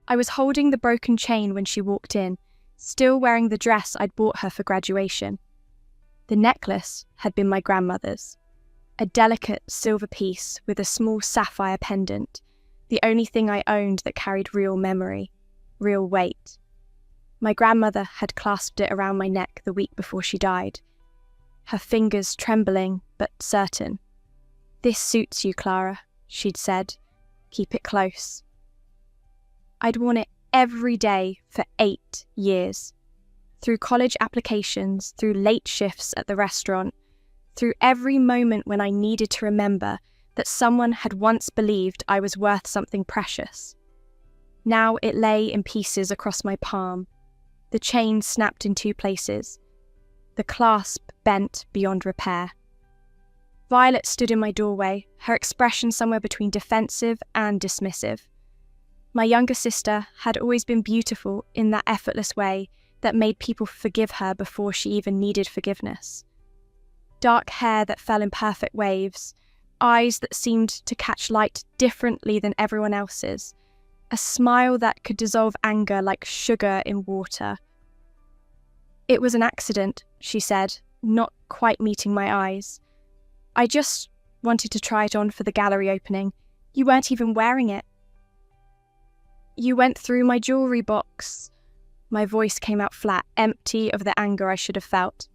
I was holding the broken chain when she walked in, still wearing the dress I'd bought her for graduation. The necklace had been my grandmother's, a delicate silver piece with a small sapphire pendant, the only thing I owned that carried real memory, real weight. My grandmother had clasped it around my neck the week before she died, her fingers trembling but certain. "This suits you, Clara," she'd said. "Keep it close." I'd worn it every day for 8 years. Through college applications, through late shifts at the restaurant, through every moment when I needed to remember that someone had once believed I was worth something precious. Now it lay in pieces across my palm, the chain snapped in 2 places, the clasp bent beyond repair. Violet stood in my doorway, her expression somewhere between defensive and dismissive. My younger sister had always been beautiful in that effortless way that made people forgive her before she even needed forgiveness. Dark hair that fell in perfect waves, eyes that seemed to catch light differently than everyone else's, a smile that could dissolve anger like sugar in water. "It was an accident," she said, not quite meeting my eyes. "I just wanted to try it on for the gallery opening. You weren't even wearing it." "You went through my jewellery box." My voice came out flat, empty of the anger I should have felt.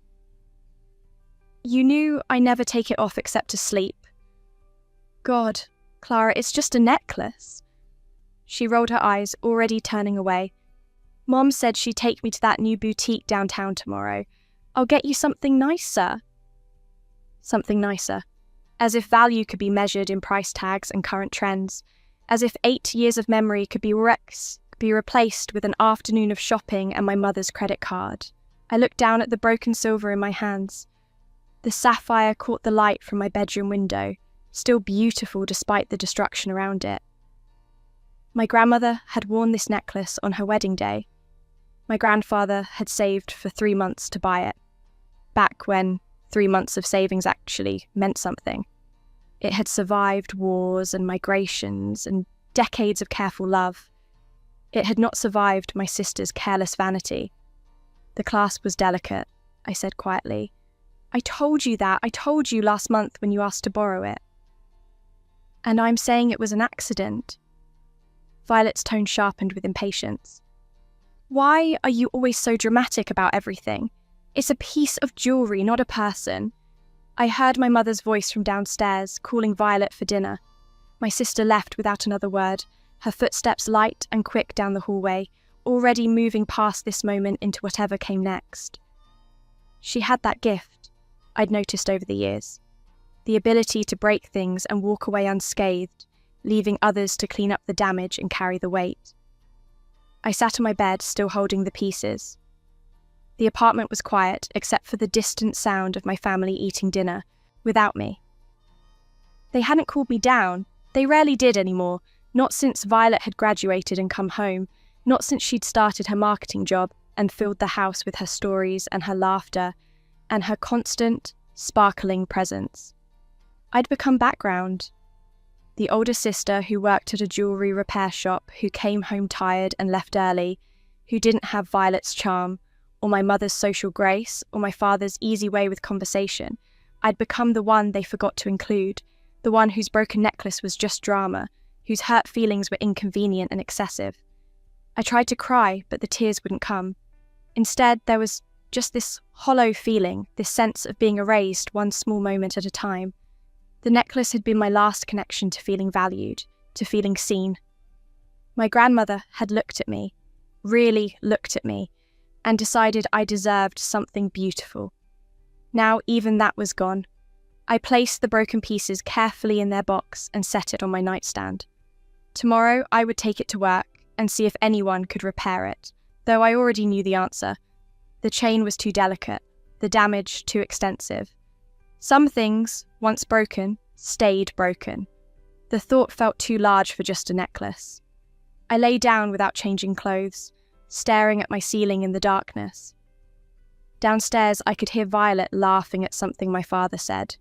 "You knew I never take it off except to sleep." "God, Clara, it's just a necklace." She rolled her eyes, already turning away. "Mom said she'd take me to that new boutique downtown tomorrow. I'll get you something nicer." Something nicer. As if value could be measured in price tags and current trends. As if 8 years of memory could be replaced with an afternoon of shopping and my mother's credit card. I looked down at the broken silver in my hands. The sapphire caught the light from my bedroom window, still beautiful despite the destruction around it. My grandmother had worn this necklace on her wedding day. My grandfather had saved for 3 months to buy it, back when 3 months of savings actually meant something. It had survived wars and migrations and decades of careful love. It had not survived my sister's careless vanity. "The clasp was delicate," I said quietly. "I told you that. I told you last month when you asked to borrow it." "And I'm saying it was an accident." Violet's tone sharpened with impatience. "Why are you always so dramatic about everything? It's a piece of jewellery, not a person." I heard my mother's voice from downstairs, calling Violet for dinner. My sister left without another word, her footsteps light and quick down the hallway, already moving past this moment into whatever came next. She had that gift, I'd noticed over the years. The ability to break things and walk away unscathed, leaving others to clean up the damage and carry the weight. I sat on my bed, still holding the pieces. The apartment was quiet, except for the distant sound of my family eating dinner, without me. They hadn't called me down. They rarely did anymore, not since Violet had graduated and come home, not since she'd started her marketing job and filled the house with her stories and her laughter and her constant, sparkling presence. I'd become background. The older sister who worked at a jewellery repair shop, who came home tired and left early, who didn't have Violet's charm, or my mother's social grace, or my father's easy way with conversation. I'd become the one they forgot to include, the one whose broken necklace was just drama, whose hurt feelings were inconvenient and excessive. I tried to cry, but the tears wouldn't come. Instead, there was just this hollow feeling, this sense of being erased one small moment at a time. The necklace had been my last connection to feeling valued, to feeling seen. My grandmother had looked at me, really looked at me, and decided I deserved something beautiful. Now even that was gone. I placed the broken pieces carefully in their box and set it on my nightstand. Tomorrow I would take it to work and see if anyone could repair it, though I already knew the answer. The chain was too delicate, the damage too extensive. Some things, once broken, stayed broken. The thought felt too large for just a necklace. I lay down without changing clothes, staring at my ceiling in the darkness. Downstairs, I could hear Violet laughing at something my father said.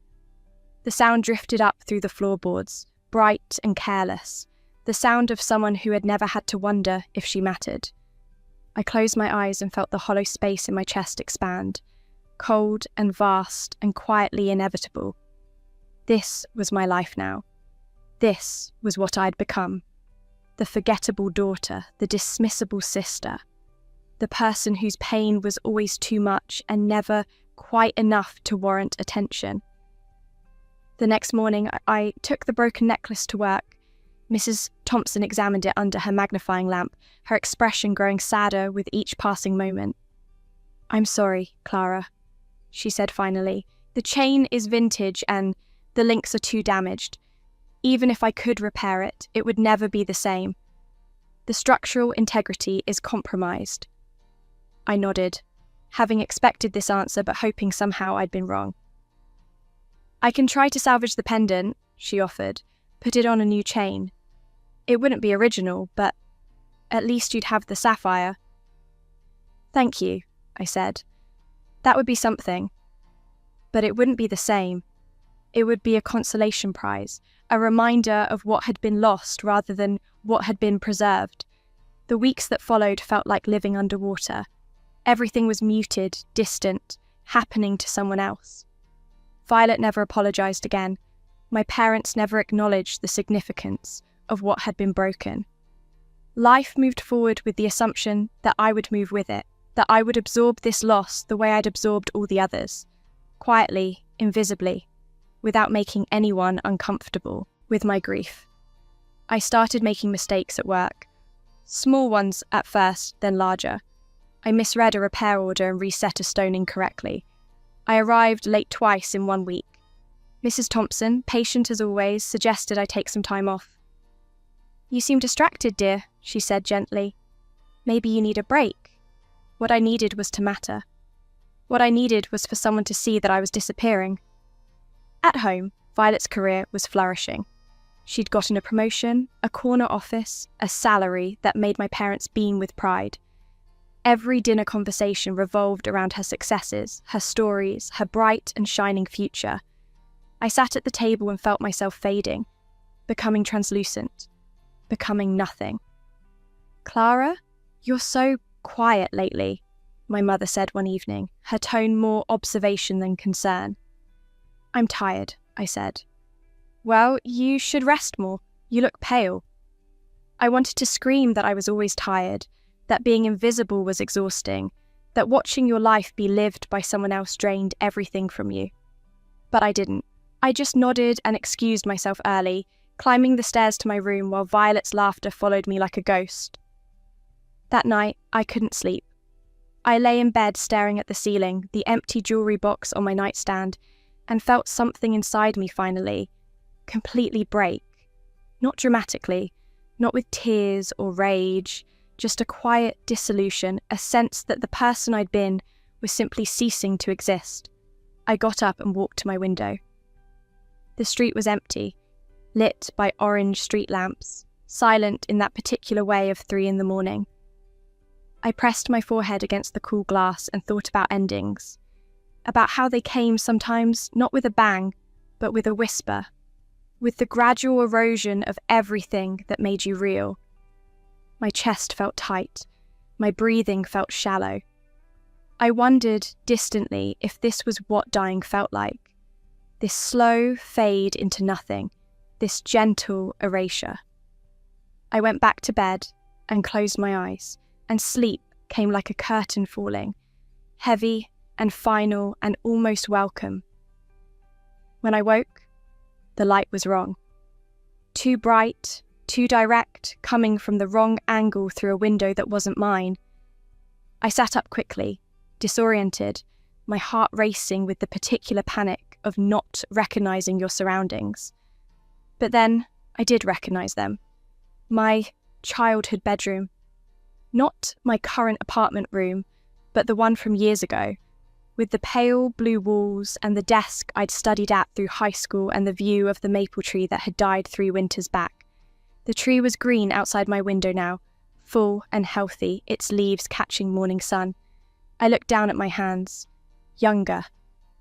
The sound drifted up through the floorboards, bright and careless, the sound of someone who had never had to wonder if she mattered. I closed my eyes and felt the hollow space in my chest expand, cold and vast and quietly inevitable. This was my life now. This was what I'd become. The forgettable daughter, the dismissible sister, the person whose pain was always too much and never quite enough to warrant attention. The next morning, I took the broken necklace to work. Mrs. Thompson examined it under her magnifying lamp, her expression growing sadder with each passing moment. "I'm sorry, Clara," she said finally. "The chain is vintage and the links are too damaged. Even if I could repair it, it would never be the same. The structural integrity is compromised." I nodded, having expected this answer but hoping somehow I'd been wrong. "I can try to salvage the pendant," she offered, "put it on a new chain. It wouldn't be original, but at least you'd have the sapphire." "Thank you," I said. "That would be something. But it wouldn't be the same. It would be a consolation prize, a reminder of what had been lost rather than what had been preserved." The weeks that followed felt like living underwater. Everything was muted, distant, happening to someone else. Violet never apologized again. My parents never acknowledged the significance of what had been broken. Life moved forward with the assumption that I would move with it, that I would absorb this loss the way I'd absorbed all the others, quietly, invisibly, without making anyone uncomfortable with my grief. I started making mistakes at work. Small ones at first, then larger. I misread a repair order and reset a stone incorrectly. I arrived late twice in 1 week. Mrs. Thompson, patient as always, suggested I take some time off. "You seem distracted, dear," she said gently. "Maybe you need a break." What I needed was to matter. What I needed was for someone to see that I was disappearing. At home, Violet's career was flourishing. She'd gotten a promotion, a corner office, a salary that made my parents beam with pride. Every dinner conversation revolved around her successes, her stories, her bright and shining future. I sat at the table and felt myself fading, becoming translucent, becoming nothing. "Clara, you're so quiet lately," my mother said one evening, her tone more observation than concern. "I'm tired," I said. "Well, you should rest more. You look pale." I wanted to scream that I was always tired, that being invisible was exhausting, that watching your life be lived by someone else drained everything from you. But I didn't. I just nodded and excused myself early, climbing the stairs to my room while Violet's laughter followed me like a ghost. That night, I couldn't sleep. I lay in bed staring at the ceiling, the empty jewellery box on my nightstand, and felt something inside me finally, completely break. Not dramatically, not with tears or rage, just a quiet dissolution, a sense that the person I'd been was simply ceasing to exist. I got up and walked to my window. The street was empty, lit by orange street lamps, silent in that particular way of 3 a.m. I pressed my forehead against the cool glass and thought about endings, about how they came sometimes not with a bang, but with a whisper, with the gradual erosion of everything that made you real. My chest felt tight, my breathing felt shallow. I wondered distantly if this was what dying felt like. This slow fade into nothing, this gentle erasure. I went back to bed and closed my eyes, and sleep came like a curtain falling, heavy and final and almost welcome. When I woke, the light was wrong. Too bright, too direct, coming from the wrong angle through a window that wasn't mine. I sat up quickly, disoriented, my heart racing with the particular panic of not recognizing your surroundings. But then I did recognize them. My childhood bedroom. Not my current apartment room, but the one from years ago, with the pale blue walls and the desk I'd studied at through high school and the view of the maple tree that had died 3 winters back. The tree was green outside my window now, full and healthy, its leaves catching morning sun. I looked down at my hands. Younger.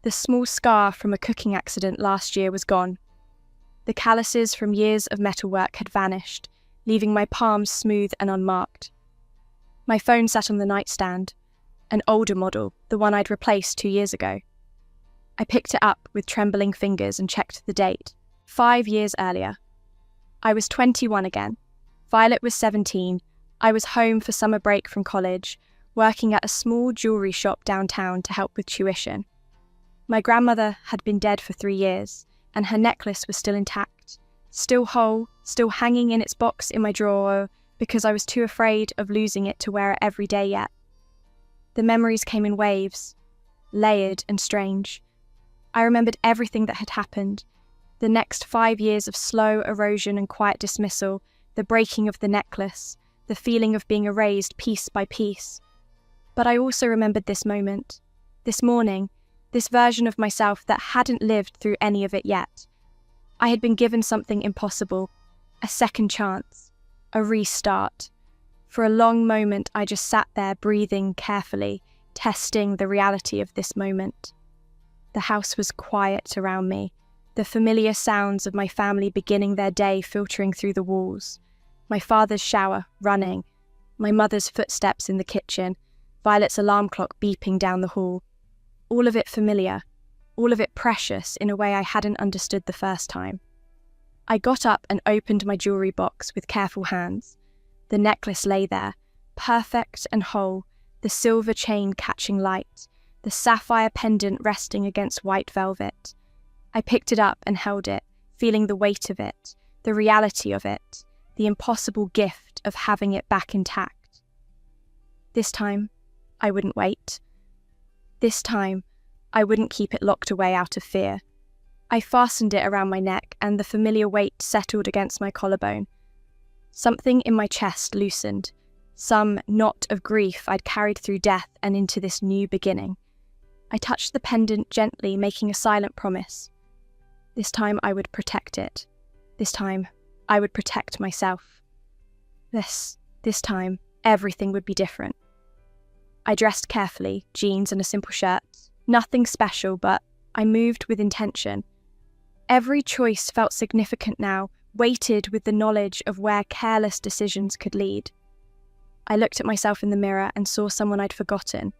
The small scar from a cooking accident last year was gone. The calluses from years of metalwork had vanished, leaving my palms smooth and unmarked. My phone sat on the nightstand, an older model, the one I'd replaced 2 years ago. I picked it up with trembling fingers and checked the date. 5 years earlier. I was 21 again. Violet was 17. I was home for summer break from college, working at a small jewellery shop downtown to help with tuition. My grandmother had been dead for 3 years, and her necklace was still intact, still whole, still hanging in its box in my drawer because I was too afraid of losing it to wear it every day yet. The memories came in waves, layered and strange. I remembered everything that had happened, the next 5 years of slow erosion and quiet dismissal, the breaking of the necklace, the feeling of being erased piece by piece. But I also remembered this moment, this morning, this version of myself that hadn't lived through any of it yet. I had been given something impossible, a second chance, a restart. For a long moment, I just sat there breathing carefully, testing the reality of this moment. The house was quiet around me, the familiar sounds of my family beginning their day filtering through the walls. My father's shower running, my mother's footsteps in the kitchen, Violet's alarm clock beeping down the hall. All of it familiar, all of it precious in a way I hadn't understood the first time. I got up and opened my jewellery box with careful hands. The necklace lay there, perfect and whole, the silver chain catching light, the sapphire pendant resting against white velvet. I picked it up and held it, feeling the weight of it, the reality of it, the impossible gift of having it back intact. This time, I wouldn't wait. This time, I wouldn't keep it locked away out of fear. I fastened it around my neck and the familiar weight settled against my collarbone. Something in my chest loosened, some knot of grief I'd carried through death and into this new beginning. I touched the pendant gently, making a silent promise. This time I would protect it. This time I would protect myself. This time, everything would be different. I dressed carefully, jeans and a simple shirt. Nothing special, but I moved with intention. Every choice felt significant now, weighted with the knowledge of where careless decisions could lead. I looked at myself in the mirror and saw someone I'd forgotten.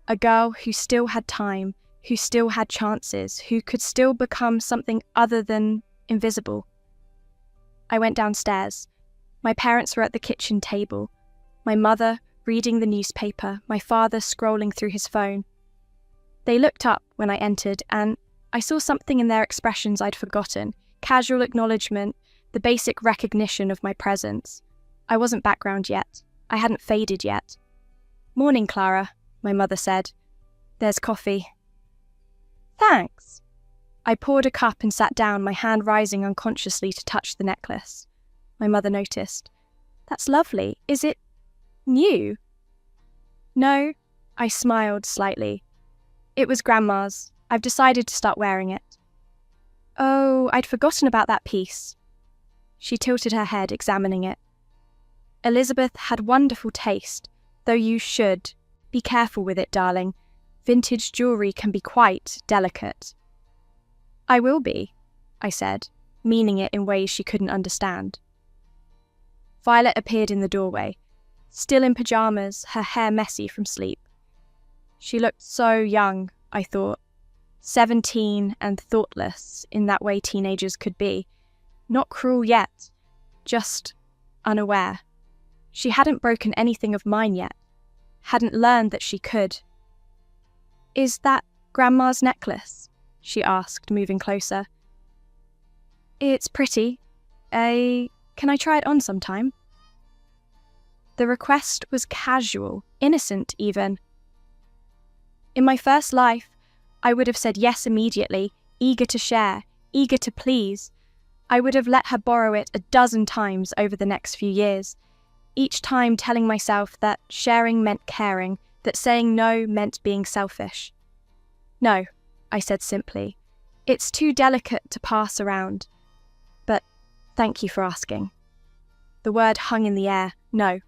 A girl who still had time, who still had chances, who could still become something other than invisible. I went downstairs. My parents were at the kitchen table. My mother reading the newspaper, my father scrolling through his phone. They looked up when I entered, and I saw something in their expressions I'd forgotten. Casual acknowledgement, the basic recognition of my presence. I wasn't background yet. I hadn't faded yet. "Morning, Clara," my mother said. "There's coffee." "Thanks." I poured a cup and sat down, my hand rising unconsciously to touch the necklace. My mother noticed. "That's lovely. Is it new?" "No," I smiled slightly. "It was Grandma's. I've decided to start wearing it." "Oh, I'd forgotten about that piece." She tilted her head, examining it. "Elizabeth had wonderful taste, though you should be careful with it, darling. Vintage jewellery can be quite delicate." "I will be," I said, meaning it in ways she couldn't understand. Violet appeared in the doorway, still in pyjamas, her hair messy from sleep. She looked so young, I thought, 17 and thoughtless in that way teenagers could be. Not cruel yet, just unaware. She hadn't broken anything of mine yet, hadn't learned that she could. "Is that Grandma's necklace?" she asked, moving closer. "It's pretty. Can I try it on sometime?" The request was casual, innocent even. In my first life, I would have said yes immediately, eager to share, eager to please. I would have let her borrow it a dozen times over the next few years, each time telling myself that sharing meant caring, that saying no meant being selfish. "No," I said simply. "It's too delicate to pass around. But thank you for asking." The word hung in the air. No.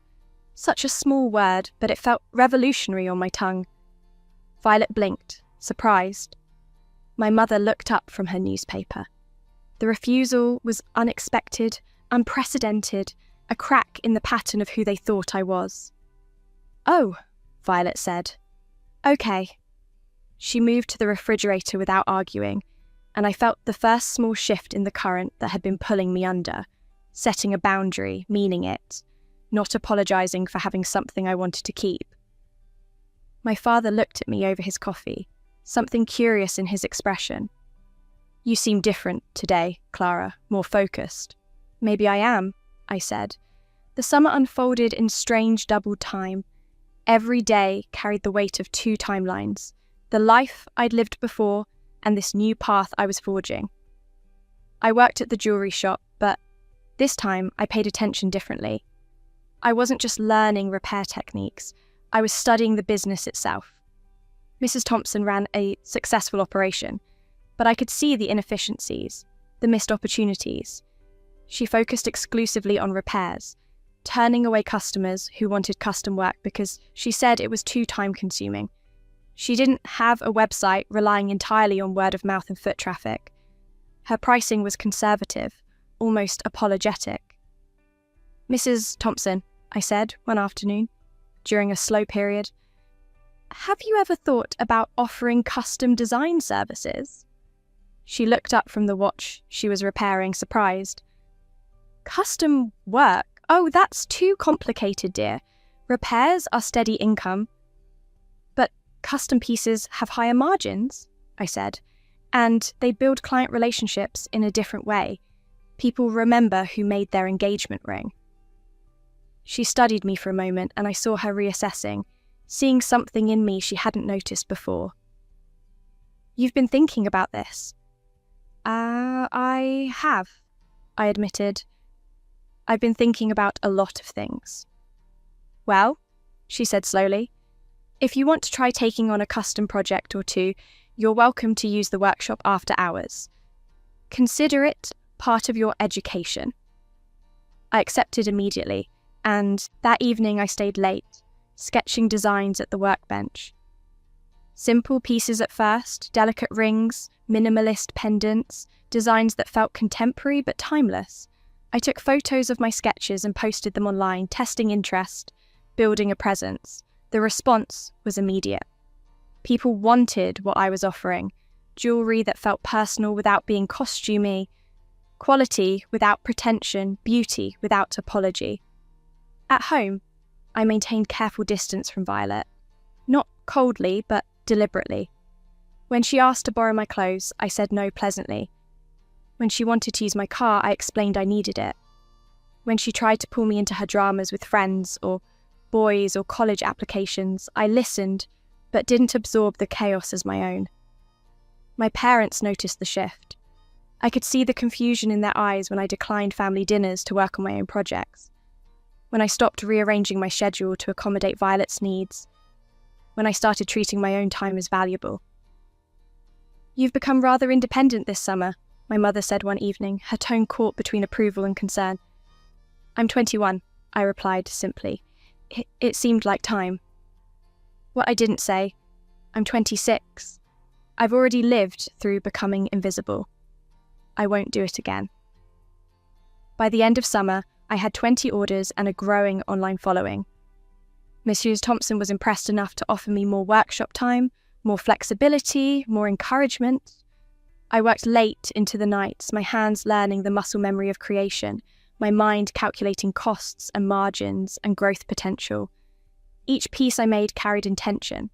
Such a small word, but it felt revolutionary on my tongue. Violet blinked, surprised. My mother looked up from her newspaper. The refusal was unexpected, unprecedented, a crack in the pattern of who they thought I was. "Oh," Violet said. "Okay." She moved to the refrigerator without arguing, and I felt the first small shift in the current that had been pulling me under, setting a boundary, meaning it, not apologising for having something I wanted to keep. My father looked at me over his coffee, something curious in his expression. "You seem different today, Clara, more focused." "Maybe I am," I said. The summer unfolded in strange double time. Every day carried the weight of two timelines, the life I'd lived before and this new path I was forging. I worked at the jewellery shop, but this time I paid attention differently. I wasn't just learning repair techniques, I was studying the business itself. Mrs. Thompson ran a successful operation, but I could see the inefficiencies, the missed opportunities. She focused exclusively on repairs, turning away customers who wanted custom work because she said it was too time-consuming. She didn't have a website relying entirely on word of mouth and foot traffic. Her pricing was conservative, almost apologetic. "Mrs. Thompson," I said one afternoon, during a slow period, "have you ever thought about offering custom design services?" She looked up from the watch she was repairing, surprised. "Custom work? Oh, that's too complicated, dear. Repairs are steady income." "But custom pieces have higher margins," I said, "and they build client relationships in a different way. People remember who made their engagement ring." She studied me for a moment, and I saw her reassessing, seeing something in me she hadn't noticed before. "You've been thinking about this?" I have," I admitted. "I've been thinking about a lot of things." "Well," she said slowly, "if you want to try taking on a custom project or two, you're welcome to use the workshop after hours. Consider it part of your education." I accepted immediately, and that evening I stayed late, sketching designs at the workbench. Simple pieces at first, delicate rings, minimalist pendants, designs that felt contemporary but timeless. I took photos of my sketches and posted them online, testing interest, building a presence. The response was immediate. People wanted what I was offering, jewellery that felt personal without being costumey, quality without pretension, beauty without apology. At home, I maintained careful distance from Violet, not coldly but deliberately. When she asked to borrow my clothes, I said no pleasantly. When she wanted to use my car, I explained I needed it. When she tried to pull me into her dramas with friends or boys or college applications, I listened but didn't absorb the chaos as my own. My parents noticed the shift. I could see the confusion in their eyes when I declined family dinners to work on my own projects, when I stopped rearranging my schedule to accommodate Violet's needs, when I started treating my own time as valuable. "You've become rather independent this summer," my mother said one evening, her tone caught between approval and concern. "I'm 21, I replied simply. It seemed like time. What I didn't say, I'm 26. I've already lived through becoming invisible. I won't do it again." By the end of summer, I had 20 orders and a growing online following. Mrs. Thompson was impressed enough to offer me more workshop time, more flexibility, more encouragement. I worked late into the nights, my hands learning the muscle memory of creation, my mind calculating costs and margins and growth potential. Each piece I made carried intention.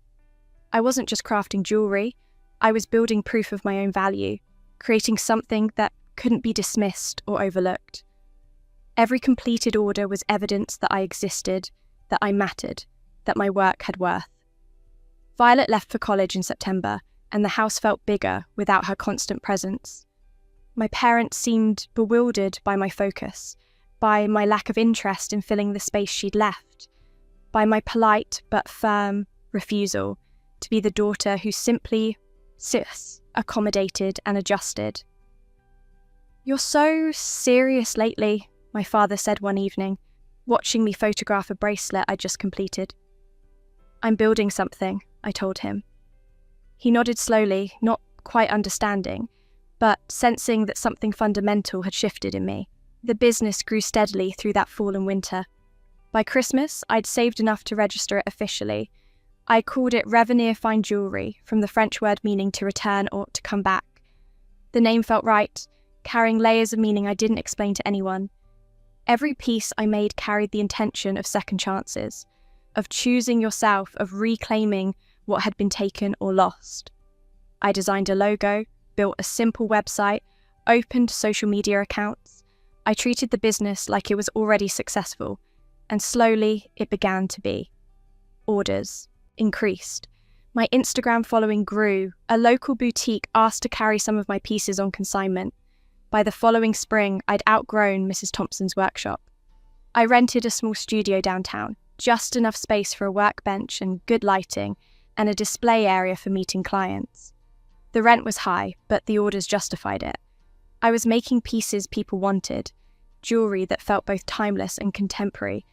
I wasn't just crafting jewellery, I was building proof of my own value, creating something that couldn't be dismissed or overlooked. Every completed order was evidence that I existed, that I mattered, that my work had worth. Violet left for college in September, and the house felt bigger without her constant presence. My parents seemed bewildered by my focus, by my lack of interest in filling the space she'd left, by my polite but firm refusal to be the daughter who simply accommodated and adjusted. "You're so serious lately," my father said one evening, watching me photograph a bracelet I'd just completed. "I'm building something," I told him. He nodded slowly, not quite understanding, but sensing that something fundamental had shifted in me. The business grew steadily through that fall and winter. By Christmas, I'd saved enough to register it officially. I called it Revenir Fine Jewellery, from the French word meaning to return or to come back. The name felt right, carrying layers of meaning I didn't explain to anyone. Every piece I made carried the intention of second chances, of choosing yourself, of reclaiming what had been taken or lost. I designed a logo, built a simple website, opened social media accounts. I treated the business like it was already successful, and slowly it began to be. Orders increased. My Instagram following grew. A local boutique asked to carry some of my pieces on consignment. By the following spring, I'd outgrown Mrs. Thompson's workshop. I rented a small studio downtown, just enough space for a workbench and good lighting, and a display area for meeting clients. The rent was high, but the orders justified it. I was making pieces people wanted, jewellery that felt both timeless and contemporary,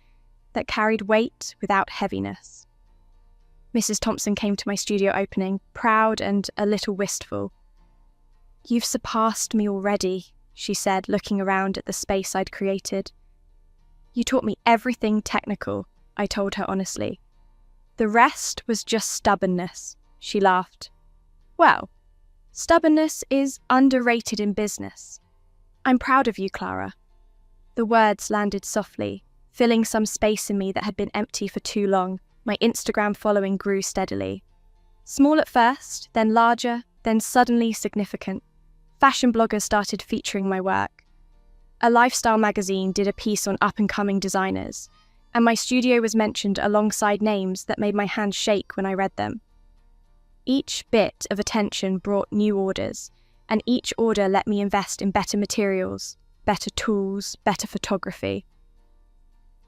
that carried weight without heaviness. Mrs. Thompson came to my studio opening, proud and a little wistful. "You've surpassed me already," she said, looking around at the space I'd created. "You taught me everything technical," I told her honestly. "The rest was just stubbornness," she laughed. "Well, stubbornness is underrated in business. I'm proud of you, Clara." The words landed softly, filling some space in me that had been empty for too long. My Instagram following grew steadily. Small at first, then larger, then suddenly significant. Fashion bloggers started featuring my work. A lifestyle magazine did a piece on up-and-coming designers, and my studio was mentioned alongside names that made my hands shake when I read them. Each bit of attention brought new orders, and each order let me invest in better materials, better tools, better photography.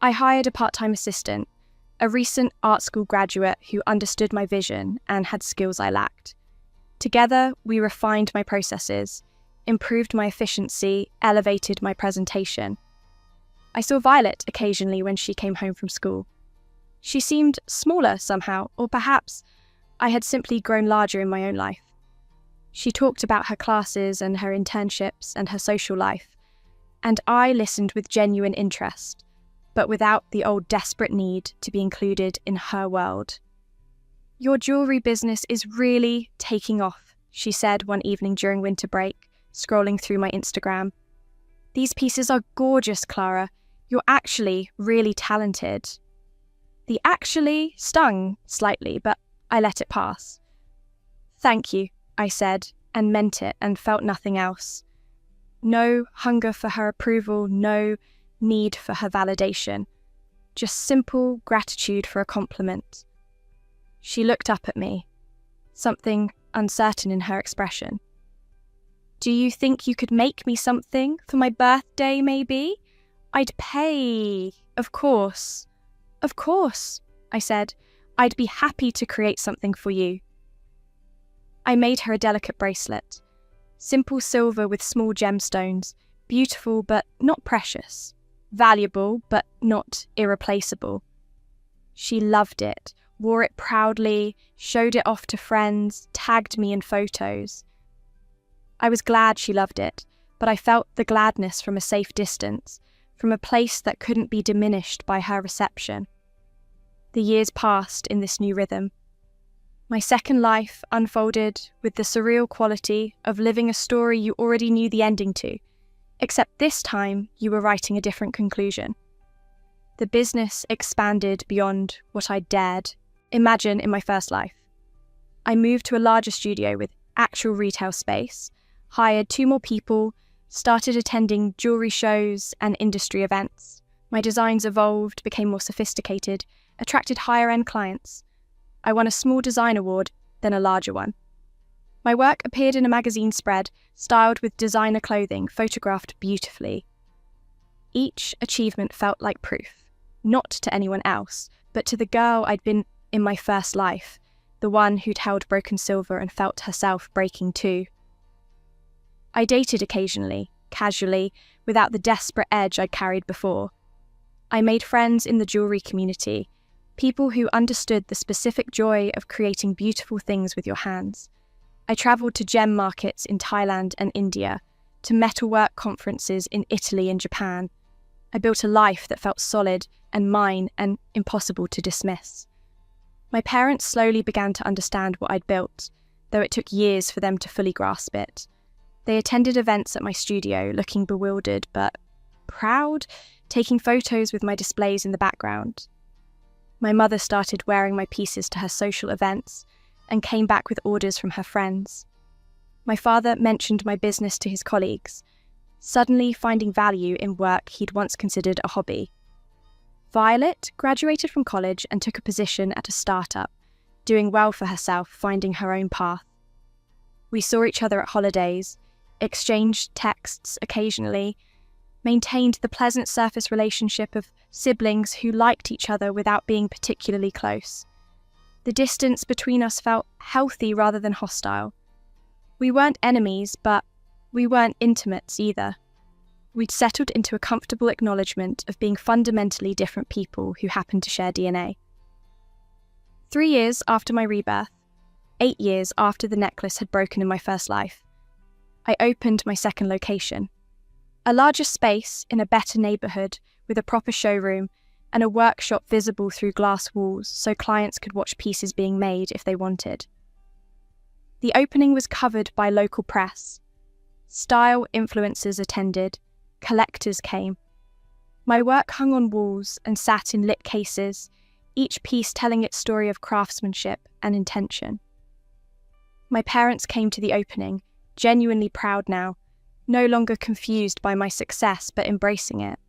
I hired a part-time assistant, a recent art school graduate who understood my vision and had skills I lacked. Together, we refined my processes, improved my efficiency, elevated my presentation. I saw Violet occasionally when she came home from school. She seemed smaller somehow, or perhaps I had simply grown larger in my own life. She talked about her classes and her internships and her social life, and I listened with genuine interest, but without the old desperate need to be included in her world. "Your jewellery business is really taking off," she said one evening during winter break, scrolling through my Instagram. "These pieces are gorgeous, Clara. You're actually really talented." The "actually" stung slightly, but I let it pass. "Thank you," I said, and meant it and felt nothing else. No hunger for her approval, no need for her validation. Just simple gratitude for a compliment. She looked up at me, something uncertain in her expression. "Do you think you could make me something for my birthday, maybe? I'd pay." Of course, I said. "I'd be happy to create something for you." I made her a delicate bracelet. Simple silver with small gemstones, beautiful but not precious, valuable but not irreplaceable. She loved it, wore it proudly, showed it off to friends, tagged me in photos. I was glad she loved it, but I felt the gladness from a safe distance, from a place that couldn't be diminished by her reception. The years passed in this new rhythm. My second life unfolded with the surreal quality of living a story you already knew the ending to, except this time you were writing a different conclusion. The business expanded beyond what I dared imagine in my first life. I moved to a larger studio with actual retail space, hired 2 more people, started attending jewellery shows and industry events. My designs evolved, became more sophisticated, attracted higher-end clients. I won a small design award, then a larger one. My work appeared in a magazine spread, styled with designer clothing, photographed beautifully. Each achievement felt like proof, not to anyone else, but to the girl I'd been in my first life, the one who'd held broken silver and felt herself breaking too. I dated occasionally, casually, without the desperate edge I'd carried before. I made friends in the jewellery community, people who understood the specific joy of creating beautiful things with your hands. I travelled to gem markets in Thailand and India, to metalwork conferences in Italy and Japan. I built a life that felt solid and mine and impossible to dismiss. My parents slowly began to understand what I'd built, though it took years for them to fully grasp it. They attended events at my studio, looking bewildered but proud, taking photos with my displays in the background. My mother started wearing my pieces to her social events and came back with orders from her friends. My father mentioned my business to his colleagues, suddenly finding value in work he'd once considered a hobby. Violet graduated from college and took a position at a startup, doing well for herself, finding her own path. We saw each other at holidays, exchanged texts occasionally, maintained the pleasant surface relationship of siblings who liked each other without being particularly close. The distance between us felt healthy rather than hostile. We weren't enemies, but we weren't intimates either. We'd settled into a comfortable acknowledgement of being fundamentally different people who happened to share DNA. 3 years after my rebirth, 8 years after the necklace had broken in my first life, I opened my second location. A larger space in a better neighbourhood with a proper showroom and a workshop visible through glass walls so clients could watch pieces being made if they wanted. The opening was covered by local press. Style influencers attended, collectors came. My work hung on walls and sat in lit cases, each piece telling its story of craftsmanship and intention. My parents came to the opening, genuinely proud now, no longer confused by my success but embracing it.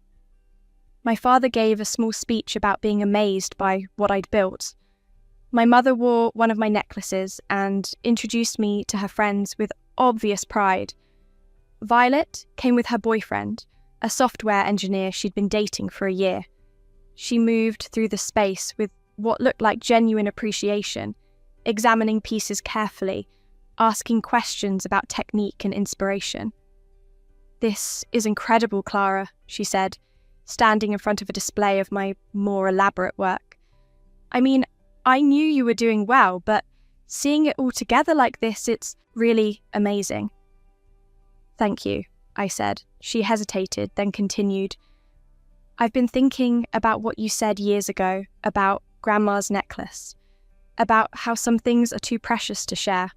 My father gave a small speech about being amazed by what I'd built. My mother wore one of my necklaces and introduced me to her friends with obvious pride. Violet came with her boyfriend, a software engineer she'd been dating for a year. She moved through the space with what looked like genuine appreciation, examining pieces carefully, asking questions about technique and inspiration. "This is incredible, Clara," she said, standing in front of a display of my more elaborate work. "I mean, I knew you were doing well, but seeing it all together like this, it's really amazing." "Thank you," I said. She hesitated, then continued, "I've been thinking about what you said years ago about Grandma's necklace, about how some things are too precious to share."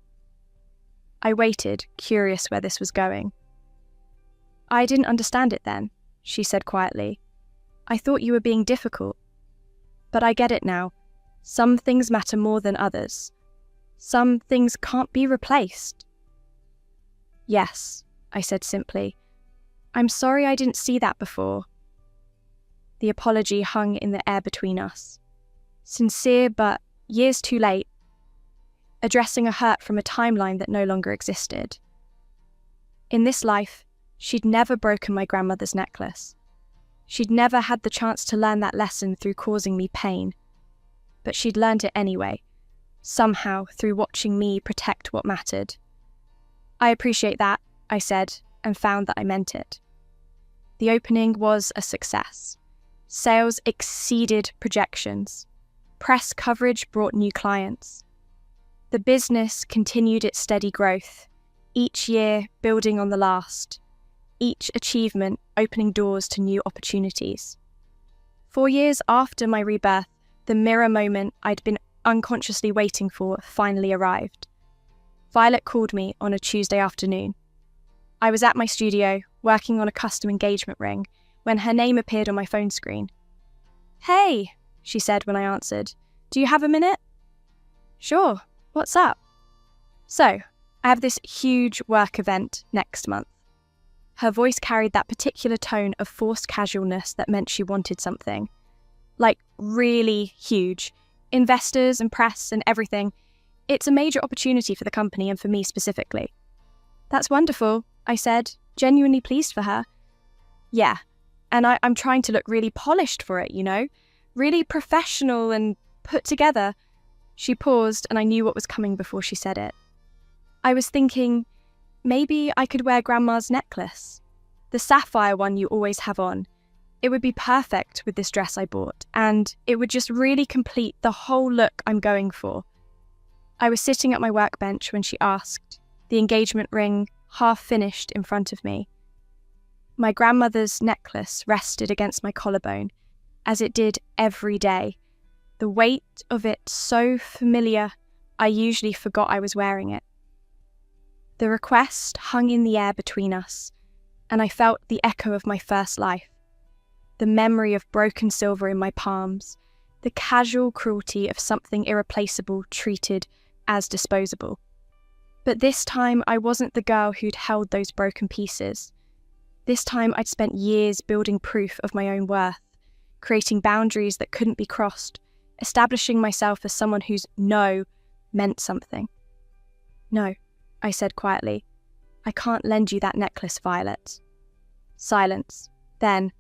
I waited, curious where this was going. "I didn't understand it then," she said quietly. "I thought you were being difficult. But I get it now. Some things matter more than others. Some things can't be replaced." "Yes," I said simply. "I'm sorry I didn't see that before." The apology hung in the air between us. Sincere, but years too late. Addressing a hurt from a timeline that no longer existed. In this life, she'd never broken my grandmother's necklace. She'd never had the chance to learn that lesson through causing me pain. But she'd learned it anyway, somehow through watching me protect what mattered. "I appreciate that," I said, and found that I meant it. The opening was a success. Sales exceeded projections. Press coverage brought new clients. The business continued its steady growth, each year building on the last, each achievement opening doors to new opportunities. 4 years after my rebirth, the mirror moment I'd been unconsciously waiting for finally arrived. Violet called me on a Tuesday afternoon. I was at my studio, working on a custom engagement ring, when her name appeared on my phone screen. "Hey," she said when I answered. "Do you have a minute?" "Sure. What's up?" "So, I have this huge work event next month." Her voice carried that particular tone of forced casualness that meant she wanted something. Like, really huge. Investors and press and everything. It's a major opportunity for the company and for me specifically. "That's wonderful," I said, genuinely pleased for her. "Yeah, and I'm trying to look really polished for it, you know? Really professional and put together." She paused and I knew what was coming before she said it. "I was thinking, maybe I could wear Grandma's necklace. The sapphire one you always have on. It would be perfect with this dress I bought, and it would just really complete the whole look I'm going for." I was sitting at my workbench when she asked, the engagement ring half finished in front of me. My grandmother's necklace rested against my collarbone, as it did every day, the weight of it so familiar I usually forgot I was wearing it. The request hung in the air between us, and I felt the echo of my first life, the memory of broken silver in my palms, the casual cruelty of something irreplaceable treated as disposable. But this time I wasn't the girl who'd held those broken pieces. This time I'd spent years building proof of my own worth, creating boundaries that couldn't be crossed, establishing myself as someone whose no meant something. "No," I said quietly. "I can't lend you that necklace, Violet." Silence. Then,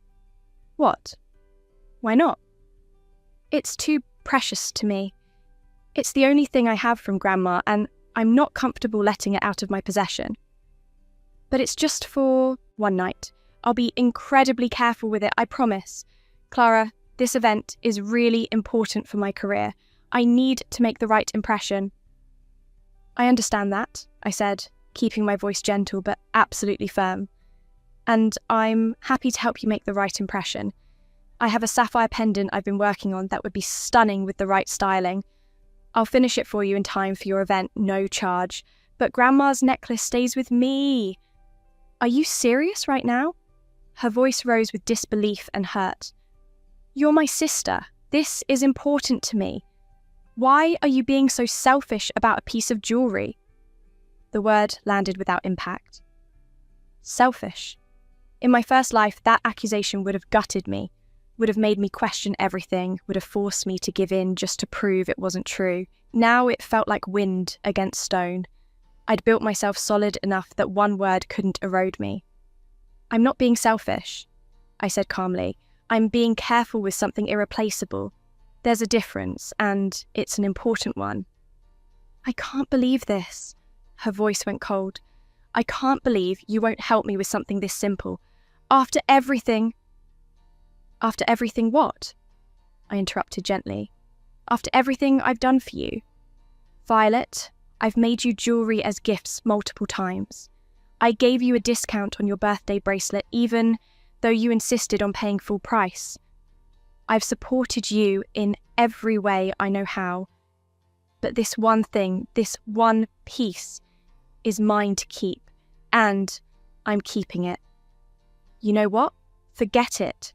"What? Why not?" "It's too precious to me. It's the only thing I have from Grandma, and I'm not comfortable letting it out of my possession. But it's just for one night. I'll be incredibly careful with it, I promise. Clara, this event is really important for my career. I need to make the right impression." "I understand that," I said, keeping my voice gentle but absolutely firm. "And I'm happy to help you make the right impression. I have a sapphire pendant I've been working on that would be stunning with the right styling. I'll finish it for you in time for your event, no charge. But Grandma's necklace stays with me." "Are you serious right now?" Her voice rose with disbelief and hurt. "You're my sister. This is important to me. Why are you being so selfish about a piece of jewellery?" The word landed without impact. Selfish. In my first life, that accusation would have gutted me, would have made me question everything, would have forced me to give in just to prove it wasn't true. Now it felt like wind against stone. I'd built myself solid enough that one word couldn't erode me. "I'm not being selfish," I said calmly. "I'm being careful with something irreplaceable. There's a difference, and it's an important one." "I can't believe this." Her voice went cold. "I can't believe you won't help me with something this simple. After everything..." "After everything what?" I interrupted gently. "After everything I've done for you. Violet, I've made you jewellery as gifts multiple times. I gave you a discount on your birthday bracelet even though you insisted on paying full price. I've supported you in every way I know how. But this one thing, this one piece, is mine to keep, and I'm keeping it. You know what? Forget it."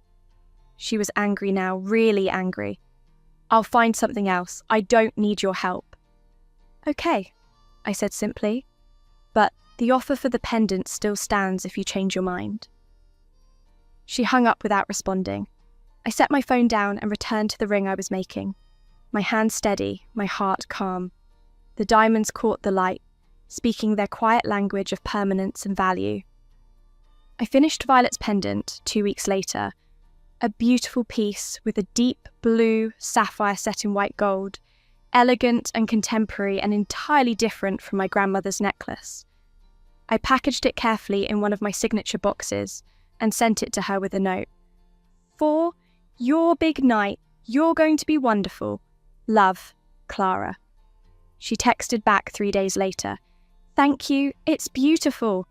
She was angry now, really angry. "I'll find something else. I don't need your help." "Okay," I said simply, "but the offer for the pendant still stands if you change your mind." She hung up without responding. I set my phone down and returned to the ring I was making, my hand steady, my heart calm. The diamonds caught the light, speaking their quiet language of permanence and value. I finished Violet's pendant 2 weeks later, a beautiful piece with a deep blue sapphire set in white gold, elegant and contemporary and entirely different from my grandmother's necklace. I packaged it carefully in one of my signature boxes and sent it to her with a note. "For your big night, you're going to be wonderful. Love, Clara." She texted back 3 days later. "Thank you, it's beautiful."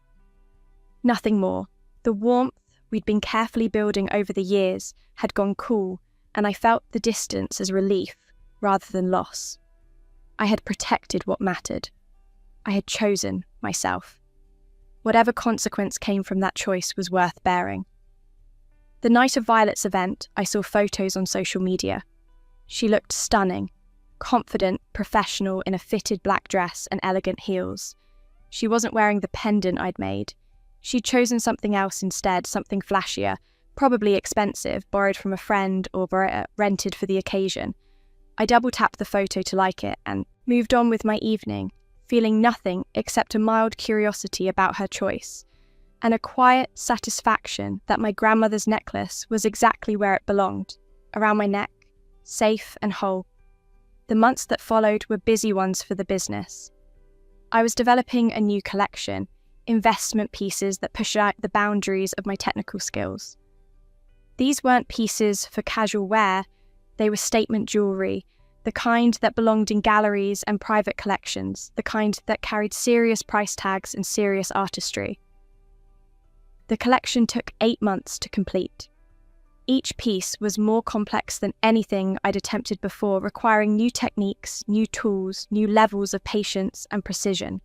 Nothing more. The warmth we'd been carefully building over the years had gone cool, and I felt the distance as relief rather than loss. I had protected what mattered. I had chosen myself. Whatever consequence came from that choice was worth bearing. The night of Violet's event, I saw photos on social media. She looked stunning, confident, professional in a fitted black dress and elegant heels. She wasn't wearing the pendant I'd made. She'd chosen something else instead, something flashier, probably expensive, borrowed from a friend or rented for the occasion. I double-tapped the photo to like it and moved on with my evening, feeling nothing except a mild curiosity about her choice, and a quiet satisfaction that my grandmother's necklace was exactly where it belonged, around my neck, safe and whole. The months that followed were busy ones for the business. I was developing a new collection, investment pieces that pushed out the boundaries of my technical skills. These weren't pieces for casual wear, they were statement jewellery the kind that belonged in galleries and private collections, the kind that carried serious price tags and serious artistry. The collection took 8 months to complete. Each piece was more complex than anything I'd attempted before, requiring new techniques, new tools, new levels of patience and precision.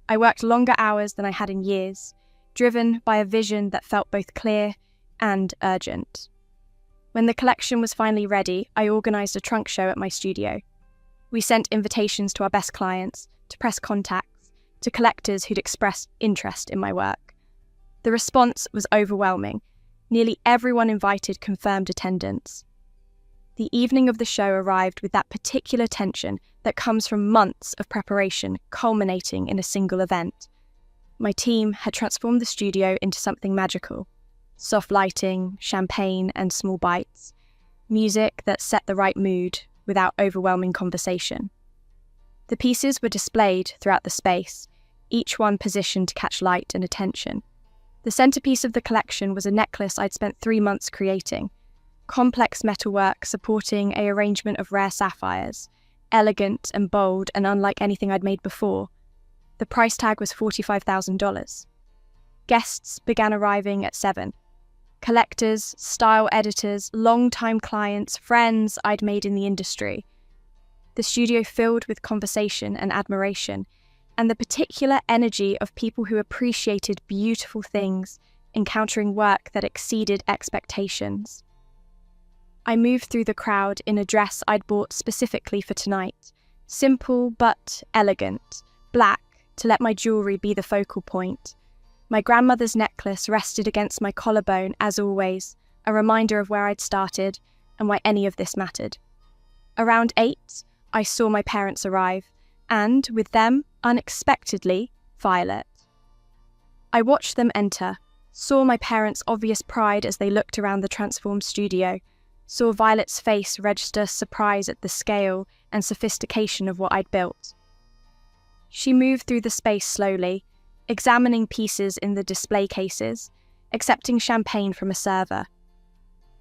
I worked longer hours than I had in years, driven by a vision that felt both clear and urgent. When the collection was finally ready, I organised a trunk show at my studio. We sent invitations to our best clients, to press contacts, to collectors who'd expressed interest in my work. The response was overwhelming. Nearly everyone invited confirmed attendance. The evening of the show arrived with that particular tension that comes from months of preparation culminating in a single event. My team had transformed the studio into something magical. Soft lighting, champagne, and small bites. Music that set the right mood without overwhelming conversation. The pieces were displayed throughout the space, each one positioned to catch light and attention. The centerpiece of the collection was a necklace I'd spent 3 months creating. Complex metalwork supporting an arrangement of rare sapphires, elegant and bold and unlike anything I'd made before. The price tag was $45,000. Guests began arriving at 7. Collectors, style editors, long-time clients, friends I'd made in the industry. The studio filled with conversation and admiration, and the particular energy of people who appreciated beautiful things, encountering work that exceeded expectations. I moved through the crowd in a dress I'd bought specifically for tonight, simple but elegant, black to let my jewellery be the focal point. My grandmother's necklace rested against my collarbone as always, a reminder of where I'd started and why any of this mattered. Around 8, I saw my parents arrive, and, with them, unexpectedly, Violet. I watched them enter, saw my parents' obvious pride as they looked around the transformed studio, saw Violet's face register surprise at the scale and sophistication of what I'd built. She moved through the space slowly, examining pieces in the display cases, accepting champagne from a server.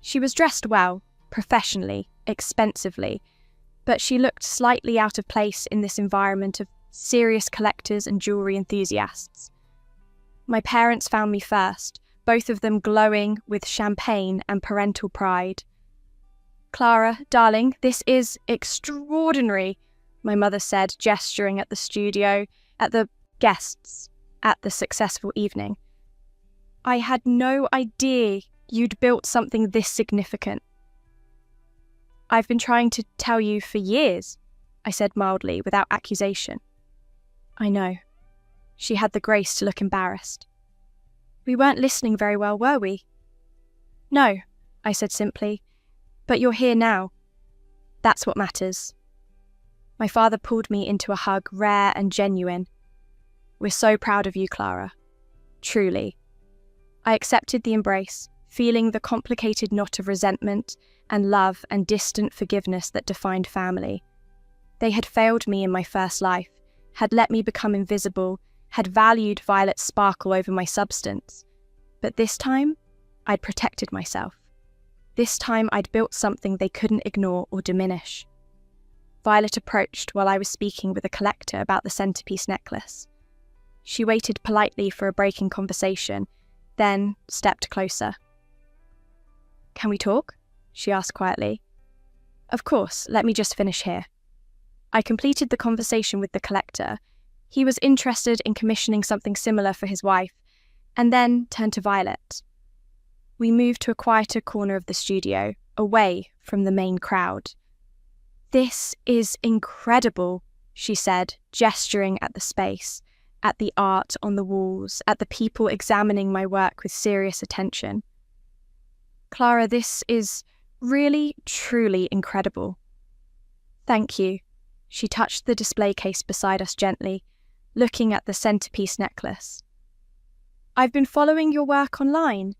She was dressed well, professionally, expensively, but she looked slightly out of place in this environment of serious collectors and jewellery enthusiasts. My parents found me first, both of them glowing with champagne and parental pride. "Clara, darling, this is extraordinary," my mother said, gesturing at the studio, at the guests, at the successful evening. "I had no idea you'd built something this significant." "I've been trying to tell you for years," I said mildly, without accusation. "I know." She had the grace to look embarrassed. "We weren't listening very well, were we?" "No," I said simply, "but you're here now. That's what matters." My father pulled me into a hug, rare and genuine. "We're so proud of you, Clara. Truly." I accepted the embrace, feeling the complicated knot of resentment and love and distant forgiveness that defined family. They had failed me in my first life, had let me become invisible, had valued Violet's sparkle over my substance. But this time, I'd protected myself. This time I'd built something they couldn't ignore or diminish. Violet approached while I was speaking with a collector about the centerpiece necklace. She waited politely for a break in conversation, then stepped closer. "Can we talk?" she asked quietly. "Of course, let me just finish here." I completed the conversation with the collector. He was interested in commissioning something similar for his wife, and then turned to Violet. We moved to a quieter corner of the studio, away from the main crowd. "This is incredible," she said, gesturing at the space, at the art on the walls, at the people examining my work with serious attention. "Clara, this is really, truly incredible." "Thank you." She touched the display case beside us gently, looking at the centerpiece necklace. "I've been following your work online.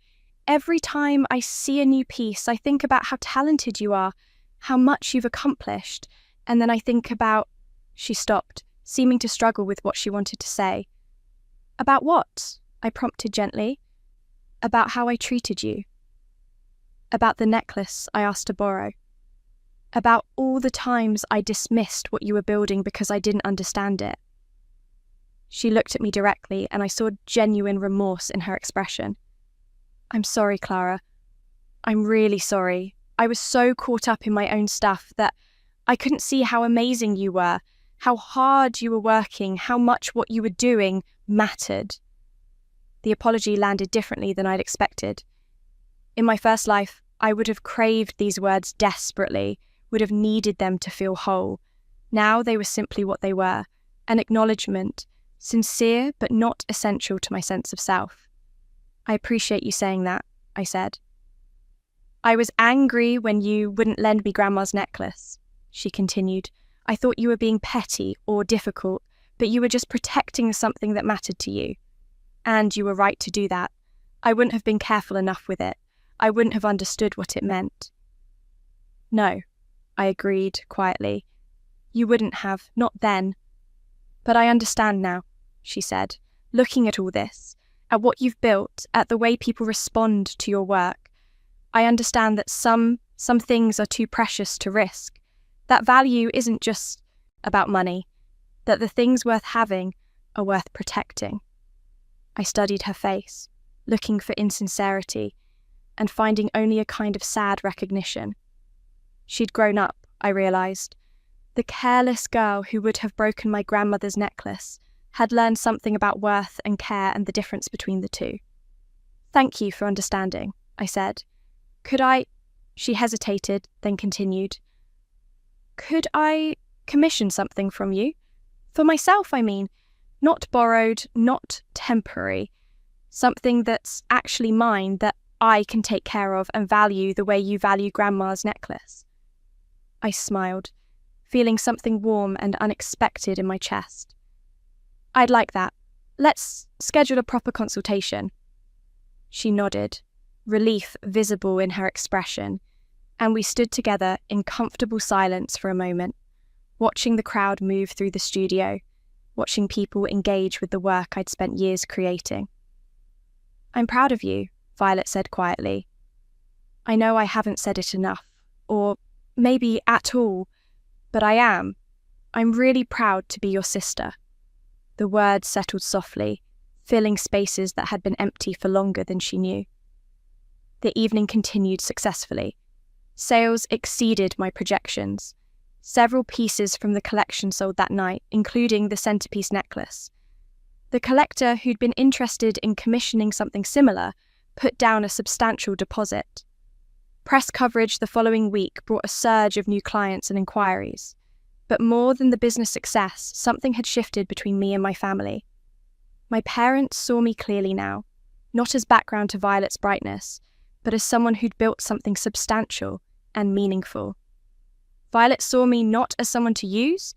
Every time I see a new piece, I think about how talented you are, how much you've accomplished, and then I think about..." She stopped, seeming to struggle with what she wanted to say. "About what?" I prompted gently. "About how I treated you." "About the necklace I asked to borrow." about all the times I dismissed what you were building because I didn't understand it. She looked at me directly, and I saw genuine remorse in her expression. I'm sorry, Clara. I'm really sorry. I was so caught up in my own stuff that I couldn't see how amazing you were, how hard you were working, how much what you were doing mattered. The apology landed differently than I'd expected. In my first life, I would have craved these words desperately, would have needed them to feel whole. Now they were simply what they were, an acknowledgement, sincere but not essential to my sense of self. I appreciate you saying that, I said. I was angry when you wouldn't lend me Grandma's necklace, she continued. I thought you were being petty or difficult, but you were just protecting something that mattered to you. And you were right to do that. I wouldn't have been careful enough with it. I wouldn't have understood what it meant. No, I agreed quietly. You wouldn't have, not then. But I understand now, she said, looking at all this, at what you've built, at the way people respond to your work. I understand that some things are too precious to risk. That value isn't just about money, that the things worth having are worth protecting. I studied her face, looking for insincerity, and finding only a kind of sad recognition. She'd grown up, I realised. The careless girl who would have broken my grandmother's necklace had learned something about worth and care and the difference between the two. Thank you for understanding, I said. Could I... She hesitated, then continued. Could I commission something from you? For myself, I mean. Not borrowed, not temporary. Something that's actually mine that I can take care of and value the way you value Grandma's necklace. I smiled, feeling something warm and unexpected in my chest. I'd like that. Let's schedule a proper consultation. She nodded, relief visible in her expression, and we stood together in comfortable silence for a moment, watching the crowd move through the studio, watching people engage with the work I'd spent years creating. I'm proud of you, Violet said quietly. I know I haven't said it enough, or maybe at all, but I am. I'm really proud to be your sister. The words settled softly, filling spaces that had been empty for longer than she knew. The evening continued successfully. Sales exceeded my projections. Several pieces from the collection sold that night, including the centerpiece necklace. The collector who'd been interested in commissioning something similar put down a substantial deposit. Press coverage the following week brought a surge of new clients and inquiries. But more than the business success, something had shifted between me and my family. My parents saw me clearly now, not as background to Violet's brightness, but as someone who'd built something substantial and meaningful. Violet saw me not as someone to use,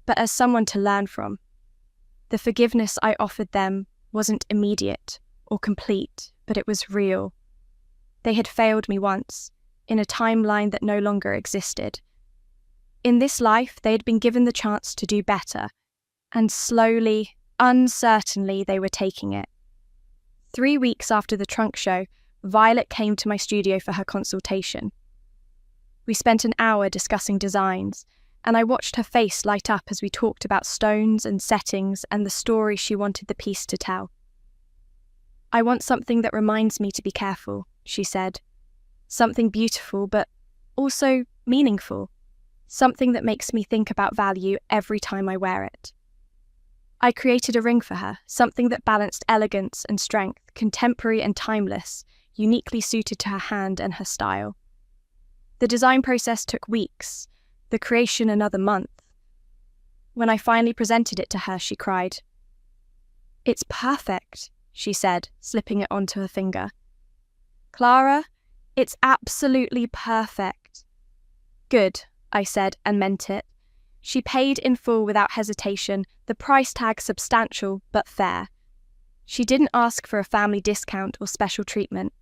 but as someone to learn from. The forgiveness I offered them wasn't immediate or complete, but it was real. They had failed me once, in a timeline that no longer existed. In this life, they had been given the chance to do better, and slowly, uncertainly, they were taking it. 3 weeks after the trunk show, Violet came to my studio for her consultation. We spent an hour discussing designs, and I watched her face light up as we talked about stones and settings and the story she wanted the piece to tell. I want something that reminds me to be careful, she said. Something beautiful, but also meaningful. Something that makes me think about value every time I wear it. I created a ring for her, something that balanced elegance and strength, contemporary and timeless, uniquely suited to her hand and her style. The design process took weeks, the creation another month. When I finally presented it to her, she cried. "It's perfect," she said, slipping it onto her finger. "Clara, it's absolutely perfect." "Good," I said, and meant it. She paid in full without hesitation, the price tag substantial but fair. She didn't ask for a family discount or special treatment.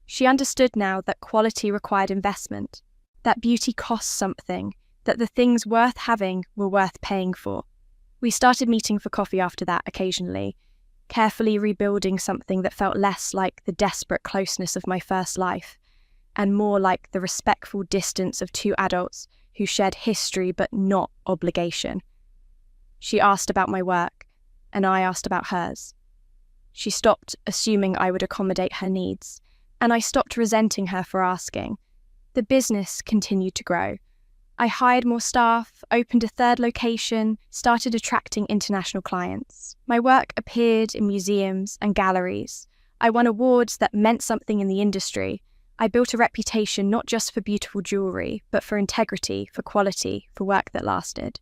She understood now that quality required investment, that beauty costs something, that the things worth having were worth paying for. We started meeting for coffee after that occasionally, carefully rebuilding something that felt less like the desperate closeness of my first life, and more like the respectful distance of two adults who shared history but not obligation. She asked about my work, and I asked about hers. She stopped assuming I would accommodate her needs, and I stopped resenting her for asking. The business continued to grow. I hired more staff, opened a third location, started attracting international clients. My work appeared in museums and galleries. I won awards that meant something in the industry. I built a reputation not just for beautiful jewellery, but for integrity, for quality, for work that lasted.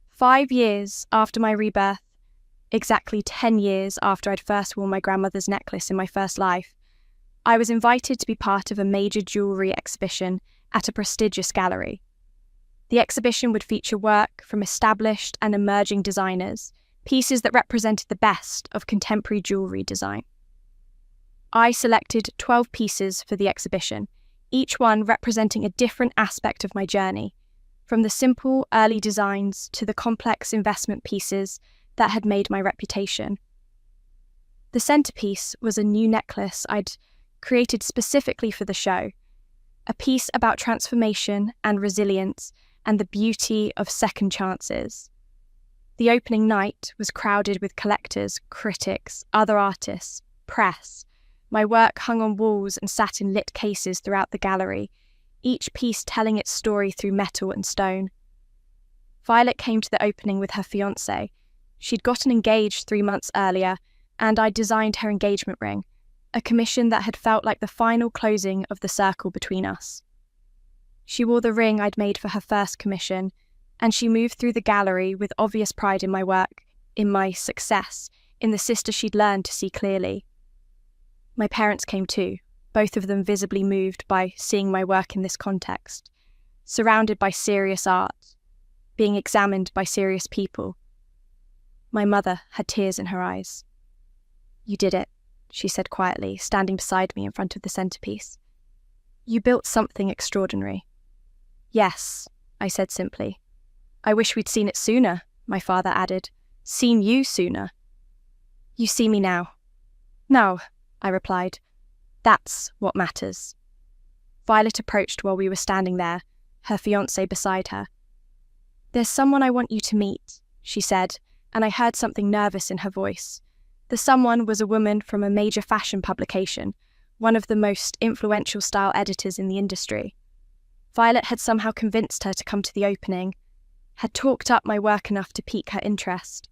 5 years after my rebirth, exactly 10 years after I'd first worn my grandmother's necklace in my first life, I was invited to be part of a major jewellery exhibition at a prestigious gallery. The exhibition would feature work from established and emerging designers, pieces that represented the best of contemporary jewellery design. I selected 12 pieces for the exhibition, each one representing a different aspect of my journey, from the simple early designs to the complex investment pieces that had made my reputation. The centerpiece was a new necklace I'd created specifically for the show, a piece about transformation and resilience and the beauty of second chances. The opening night was crowded with collectors, critics, other artists, press. My work hung on walls and sat in lit cases throughout the gallery, each piece telling its story through metal and stone. Violet came to the opening with her fiancé. She'd gotten engaged 3 months earlier, and I'd designed her engagement ring, a commission that had felt like the final closing of the circle between us. She wore the ring I'd made for her first commission, and she moved through the gallery with obvious pride in my work, in my success, in the sister she'd learned to see clearly. My parents came too, both of them visibly moved by seeing my work in this context, surrounded by serious art, being examined by serious people. My mother had tears in her eyes. "You did it," she said quietly, standing beside me in front of the centerpiece. "You built something extraordinary." "Yes," I said simply. "I wish we'd seen it sooner," my father added. "Seen you sooner." "You see me now." "No," I replied. "That's what matters." Violet approached while we were standing there, her fiancé beside her. "There's someone I want you to meet," she said, and I heard something nervous in her voice. The someone was a woman from a major fashion publication, one of the most influential style editors in the industry. Violet had somehow convinced her to come to the opening, had talked up my work enough to pique her interest.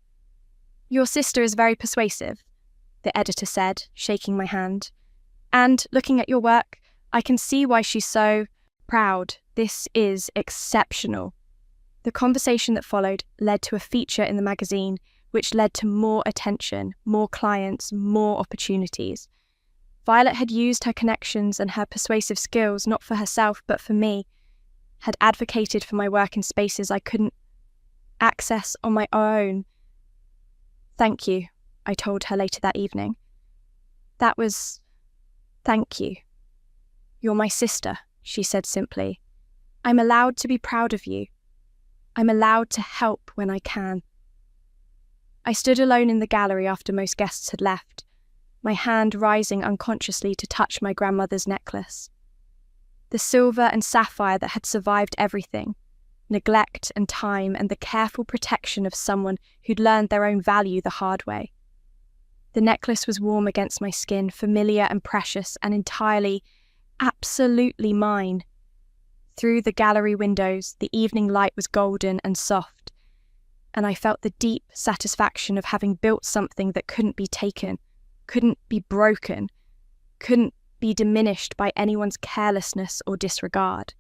"Your sister is very persuasive," the editor said, shaking my hand. "And looking at your work, I can see why she's so proud. This is exceptional." The conversation that followed led to a feature in the magazine, which led to more attention, more clients, more opportunities. Violet had used her connections and her persuasive skills not for herself but for me, had advocated for my work in spaces I couldn't access on my own. "Thank you," I told her later that evening. Thank you. "You're my sister," she said simply. "I'm allowed to be proud of you. I'm allowed to help when I can." I stood alone in the gallery after most guests had left, my hand rising unconsciously to touch my grandmother's necklace. The silver and sapphire that had survived everything, neglect and time and the careful protection of someone who'd learned their own value the hard way. The necklace was warm against my skin, familiar and precious and entirely, absolutely mine. Through the gallery windows, the evening light was golden and soft, and I felt the deep satisfaction of having built something that couldn't be taken, couldn't be broken, couldn't be diminished by anyone's carelessness or disregard.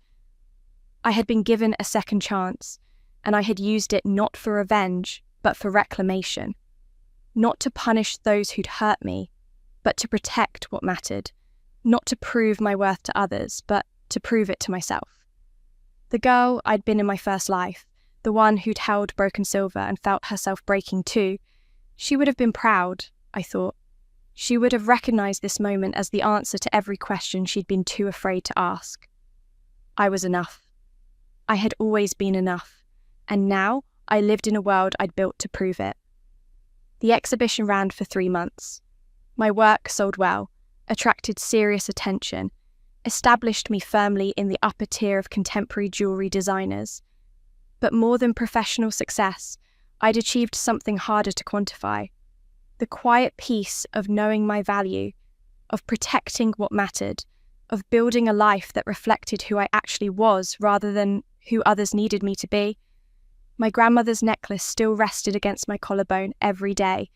I had been given a second chance, and I had used it not for revenge, but for reclamation. Not to punish those who'd hurt me, but to protect what mattered. Not to prove my worth to others, but to prove it to myself. The girl I'd been in my first life, the one who'd held broken silver and felt herself breaking too, she would have been proud, I thought. She would have recognised this moment as the answer to every question she'd been too afraid to ask. I was enough. I had always been enough, and now I lived in a world I'd built to prove it. The exhibition ran for 3 months. My work sold well, attracted serious attention, established me firmly in the upper tier of contemporary jewellery designers. But more than professional success, I'd achieved something harder to quantify: the quiet peace of knowing my value, of protecting what mattered, of building a life that reflected who I actually was rather than who others needed me to be. My grandmother's necklace still rested against my collarbone every day,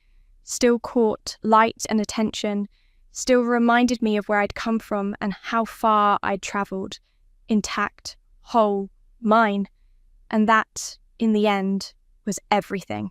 still caught light and attention, still reminded me of where I'd come from and how far I'd travelled, intact, whole, mine, and that, in the end, was everything.